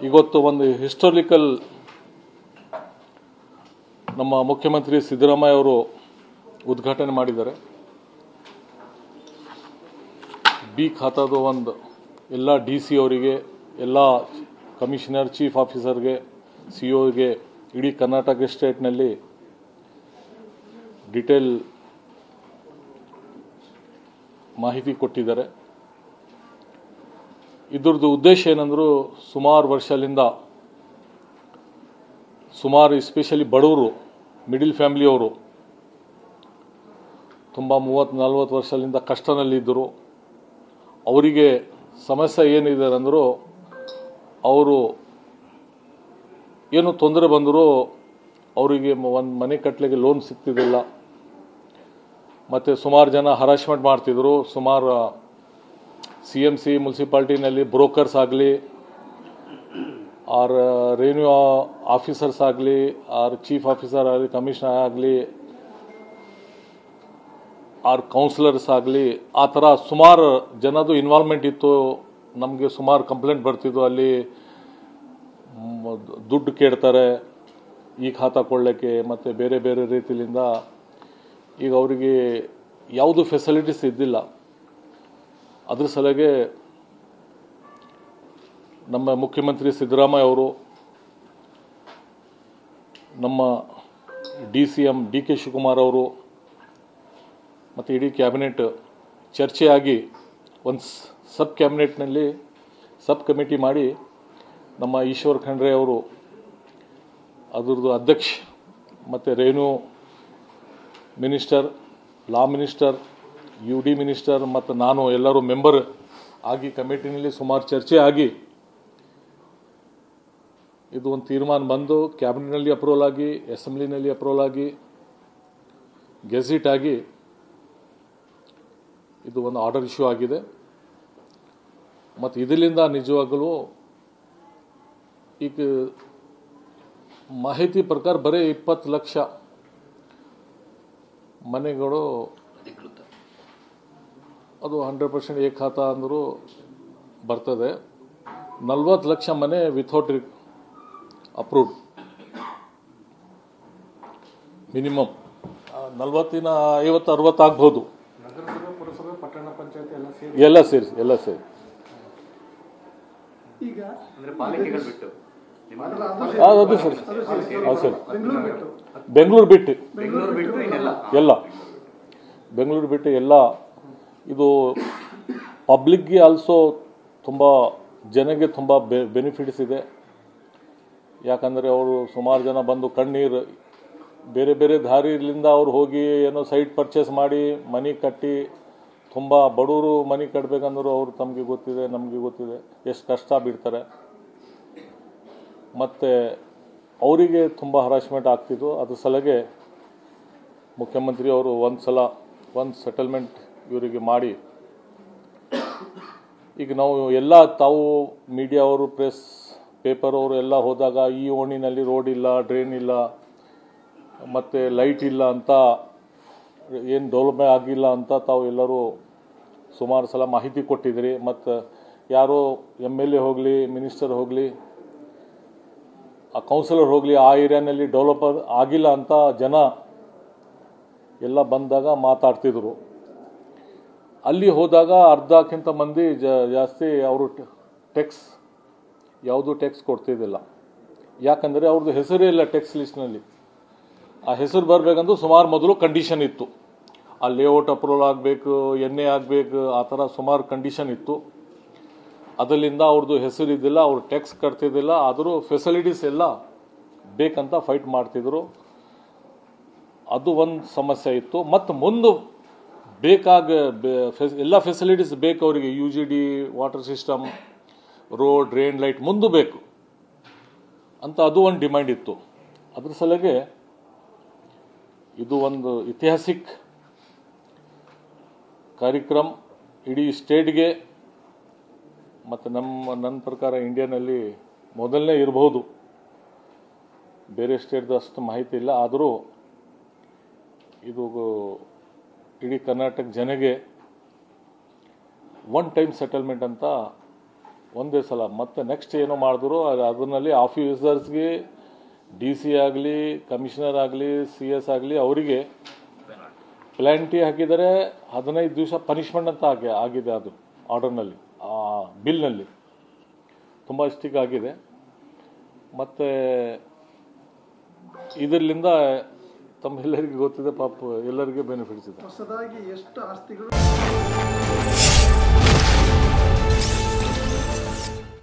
ಇವತ್ತು ಒಂದು ಹಿಸ್ಟಾರಿಕಲ್ ನಮ್ಮ ಮುಖ್ಯಮಂತ್ರಿ ಸಿದ್ದರಾಮಯ್ಯ ಅವರು ಉದ್ಘಾಟನೆ ಮಾಡಿದ್ದಾರೆ. ಬಿ ಖಾತಾದ ಒಂದು ಎಲ್ಲ DC ಅವರಿಗೆ, ಎಲ್ಲ ಕಮಿಷನರ್, ಚೀಫ್ ಆಫೀಸರ್ಗೆ, COಗೆ, ಇಡೀ ಕರ್ನಾಟಕ ಸ್ಟೇಟ್ನಲ್ಲಿ ಡಿಟೇಲ್ ಮಾಹಿತಿ ಕೊಟ್ಟಿದ್ದಾರೆ. ಇದರದ್ದು ಉದ್ದೇಶ ಏನಂದ್ರು, ಸುಮಾರು ವರ್ಷದಿಂದ ಎಸ್ಪೆಷಲಿ ಬಡವರು, ಮಿಡಿಲ್ ಫ್ಯಾಮಿಲಿಯವರು ತುಂಬ 30-40 ವರ್ಷದಿಂದ ಕಷ್ಟದಲ್ಲಿದ್ದರು. ಅವರಿಗೆ ಸಮಸ್ಯೆ ಏನಿದೆ ಅಂದರೂ, ಅವರು ಏನು ತೊಂದರೆ ಬಂದರೂ ಅವರಿಗೆ ಒಂದು ಮನೆ ಕಟ್ಟಲಿಕ್ಕೆ ಲೋನ್ ಸಿಗ್ತಿದ್ದಿಲ್ಲ. ಮತ್ತು ಸುಮಾರು ಜನ ಹರಾಸ್ಮೆಂಟ್ ಮಾಡ್ತಿದ್ರು. ಸುಮಾರು CMC ಮುನ್ಸಿಪಾಲ್ಟಿನಲ್ಲಿ ಬ್ರೋಕರ್ಸ್ ಆಗಲಿ, ಆರ್ ರೆವಿನ್ಯೂ ಆಫೀಸರ್ಸ್ ಆಗಲಿ, ಆರ್ ಚೀಫ್ ಆಫೀಸರ್ ಆಗಲಿ, ಕಮಿಷನರ್ ಆಗಲಿ, ಆರ್ ಕೌನ್ಸಿಲರ್ಸ್ ಆಗಲಿ, ಆ ಥರ ಸುಮಾರು ಜನದು ಇನ್ವಾಲ್ವ್ಮೆಂಟ್ ಇತ್ತು. ನಮಗೆ ಸುಮಾರು ಕಂಪ್ಲೇಂಟ್ ಬರ್ತಿದ್ವು, ಅಲ್ಲಿ ದುಡ್ಡು ಕೇಳ್ತಾರೆ ಈ ಖಾತಾ ಕೊಡಲಿಕ್ಕೆ, ಮತ್ತು ಬೇರೆ ಬೇರೆ ರೀತಿಯಿಂದ. ಈಗ ಅವರಿಗೆ ಯಾವುದು ಫೆಸಿಲಿಟೀಸ್ ಇದ್ದಿಲ್ಲ. ಅದ್ರ ಸಲಗೆ ನಮ್ಮ ಮುಖ್ಯಮಂತ್ರಿ ಸಿದ್ದರಾಮಯ್ಯ ಅವರು, ನಮ್ಮ DCM DK ಶಿವಕುಮಾರ್ ಅವರು ಮತ್ತು ಇಡೀ ಕ್ಯಾಬಿನೆಟ್ ಚರ್ಚೆಯಾಗಿ ಒಂದು ಕ್ಯಾಬಿನೆಟ್ನಲ್ಲಿ ಸಬ್ ಕಮಿಟಿ ಮಾಡಿ ನಮ್ಮ ಈಶ್ವರ್ ಖಂಡ್ರೆ ಅವರು ಅದರದ್ದು ಅಧ್ಯಕ್ಷ, ಮತ್ತು revenue minister, law minister, UD minister ಮತ್ತು ನಾನು ಎಲ್ಲರೂ ಮೆಂಬರ್ ಆಗಿ ಕಮಿಟಿನಲ್ಲಿ ಸುಮಾರು ಚರ್ಚೆ ಆಗಿ ಇದು ಒಂದು ತೀರ್ಮಾನ ಬಂದು ಕ್ಯಾಬಿನೆಟ್ನಲ್ಲಿ ಅಪ್ರೂವಲ್ ಆಗಿ, ಅಸೆಂಬ್ಲಿನಲ್ಲಿ ಅಪ್ರೂವಲ್ ಆಗಿ, ಗೆಜೆಟ್ ಆಗಿ ಇದು ಒಂದು ಆರ್ಡರ್ ಇಶ್ಯೂ ಆಗಿದೆ. ಮತ್ತು ಇದರಿಂದ ನಿಜವಾಗಲೂ ಈಗ ಮಾಹಿತಿ ಪ್ರಕಾರ ಬರೀ 20 ಲಕ್ಷ ಮನೆಗಳು, ಅದು 100% ಏಕ ಖಾತಾ ಅಂದರೂ ಬರ್ತದೆ. 40 ಲಕ್ಷ ಮನೆ ವಿಥೌಟ್ ಅಪ್ರೂವ್ಡ್, ಮಿನಿಮಮ್ 40-50-60 ಆಗ್ಬೋದು. ಎಲ್ಲ ಸೇರಿ ಅದು ಸರಿ. ಅದು ಸರಿ. ಬೆಂಗಳೂರು ಬಿಟ್ಟು ಎಲ್ಲ ಇದು ಪಬ್ಲಿಕ್ಗೆ ಆಲ್ಸೋ ತುಂಬ ಜನಗೆ ತುಂಬ ಬೆನಿಫಿಟ್ಸ್ ಇದೆ. ಯಾಕಂದರೆ ಅವರು ಸುಮಾರು ಜನ ಬಂದು ಕಣ್ಣೀರು, ಬೇರೆ ಬೇರೆ ದಾರಿಯಿಂದ ಅವ್ರು ಹೋಗಿ ಏನೋ ಸೈಟ್ ಪರ್ಚೇಸ್ ಮಾಡಿ ಮನೆ ಕಟ್ಟಿ, ತುಂಬ ಬಡವರು ಮನೆ ಕಟ್ಟಬೇಕಂದ್ರು ಅವರು ತಮಗೆ ಗೊತ್ತಿದೆ, ನಮಗೆ ಗೊತ್ತಿದೆ ಎಷ್ಟು ಕಷ್ಟ ಬಿಡ್ತಾರೆ. ಮತ್ತು ಅವರಿಗೆ ತುಂಬ ಹರಾಸ್ಮೆಂಟ್ ಆಗ್ತಿತ್ತು. ಅದ್ರ ಸಲಗೆ ಮುಖ್ಯಮಂತ್ರಿ ಅವರು ಒಂದು ಸೆಟಲ್ಮೆಂಟ್ ಇವರಿಗೆ ಮಾಡಿ, ಈಗ ನಾವು ಎಲ್ಲ ತಾವು ಮೀಡಿಯಾ ಅವರು, ಪ್ರೆಸ್ ಪೇಪರ್ ಅವರು ಎಲ್ಲ ಹೋದಾಗ ಈ ಓಣಿನಲ್ಲಿ ರೋಡ್ ಇಲ್ಲ, ಡ್ರೈನ್ ಇಲ್ಲ, ಮತ್ತು ಲೈಟ್ ಇಲ್ಲ ಅಂತ, ಏನು ಡೆವಲಪ್ಮೆಂಟ್ ಆಗಿಲ್ಲ ಅಂತ ತಾವು ಎಲ್ಲರೂ ಸುಮಾರು ಸಲ ಮಾಹಿತಿ ಕೊಟ್ಟಿದ್ದೀರಿ. ಮತ್ತು ಯಾರೋ MLA ಹೋಗಲಿ, ಮಿನಿಸ್ಟರ್ ಹೋಗಲಿ, ಆ ಕೌನ್ಸಿಲರ್ ಹೋಗಲಿ, ಆ ಏರಿಯಾನಲ್ಲಿ ಡೆವಲಪ್ ಆಗಿಲ್ಲ ಅಂತ ಜನ ಎಲ್ಲ ಬಂದಾಗ ಮಾತಾಡ್ತಿದ್ರು. ಅಲ್ಲಿ ಹೋದಾಗ ಅರ್ಧಕ್ಕಿಂತ ಮಂದಿ ಜಾಸ್ತಿ ಅವರು ಯಾವುದು ಟ್ಯಾಕ್ಸ್ ಕೊಡ್ತಿದ್ದಿಲ್ಲ. ಯಾಕಂದರೆ ಅವ್ರದ್ದು ಹೆಸರೇ ಇಲ್ಲ ಟ್ಯಾಕ್ಸ್ ಲಿಸ್ಟ್ನಲ್ಲಿ. ಆ ಹೆಸರು ಬರಬೇಕಂದ್ರೂ ಸುಮಾರು ಮೊದಲು ಕಂಡೀಷನ್ ಇತ್ತು. ಆ ಲೇಔಟ್ ಅಪ್ರೂವಲ್ ಆಗಬೇಕು, NA ಆಗಬೇಕು, ಆ ಥರ ಸುಮಾರು ಕಂಡೀಷನ್ ಇತ್ತು. ಅದರಿಂದ ಅವ್ರದ್ದು ಹೆಸರು ಇದ್ದಿಲ್ಲ, ಅವ್ರು ಟ್ಯಾಕ್ಸ್ ಕಟ್ತಿದ್ದಿಲ್ಲ. ಆದರೂ ಫೆಸಿಲಿಟೀಸ್ ಎಲ್ಲ ಬೇಕಂತ ಫೈಟ್ ಮಾಡ್ತಿದ್ರು. ಅದು ಒಂದು ಸಮಸ್ಯೆ ಇತ್ತು. ಮತ್ತು ಮುಂದೆ ಎಲ್ಲ ಫೆಸಿಲಿಟೀಸ್ ಬೇಕು ಅವರಿಗೆ, UGD, water system, road, drain, light ಮುಂದೆ ಬೇಕು ಅಂತ ಅದು ಒಂದು ಡಿಮ್ಯಾಂಡ್ ಇತ್ತು. ಅದ್ರ ಸಲಗೆ ಇದು ಒಂದು ಐತಿಹಾಸಿಕ ಕಾರ್ಯಕ್ರಮ ಇಡೀ ಸ್ಟೇಟ್ಗೆ, ಮತ್ತು ನನ್ನ ಪ್ರಕಾರ ಇಂಡಿಯಾನಲ್ಲಿ ಮೊದಲನೇ ಇರಬಹುದು. ಬೇರೆ ಸ್ಟೇಟ್ದು ಅಷ್ಟು ಮಾಹಿತಿ ಇಲ್ಲ. ಆದರೂ ಇದು ಇಡೀ ಕರ್ನಾಟಕ ಜನಗೆ ಒನ್ ಟೈಮ್ ಸೆಟಲ್ಮೆಂಟ್ ಅಂತ ಒಂದೇ ಸಲ. ಮತ್ತು ನೆಕ್ಸ್ಟ್ ಏನೋ ಮಾಡಿದ್ರು ಅದರಲ್ಲಿ ಆಫೀಸರ್ಸ್ಗೆ DC ಆಗಲಿ ಕಮಿಷನರ್ ಆಗಲಿ CS ಆಗಲಿ ಅವರಿಗೆ ಪ್ಲ್ಯಾಂಟಿ ಹಾಕಿದರೆ 15 ದಿವಸ ಪನಿಷ್ಮೆಂಟ್ ಅಂತ ಆಗಿದೆ ಅದು ಆರ್ಡರ್ನಲ್ಲಿ, ಆ ಬಿಲ್ನಲ್ಲಿ ತುಂಬ ಸ್ಟಿಕ್ ಆಗಿದೆ. ಮತ್ತು ಇದರಿಂದ ತಮ್ಮೆಲ್ಲರಿಗೂ ಗೊತ್ತಿದೆ, ಪಾಪ ಎಲ್ಲರಿಗೂ ಬೆನಿಫಿಟ್ಸ್ ಇದೆ. ಹೊಸದಾಗಿ ಎಷ್ಟು ಆಸ್ತಿಗಳು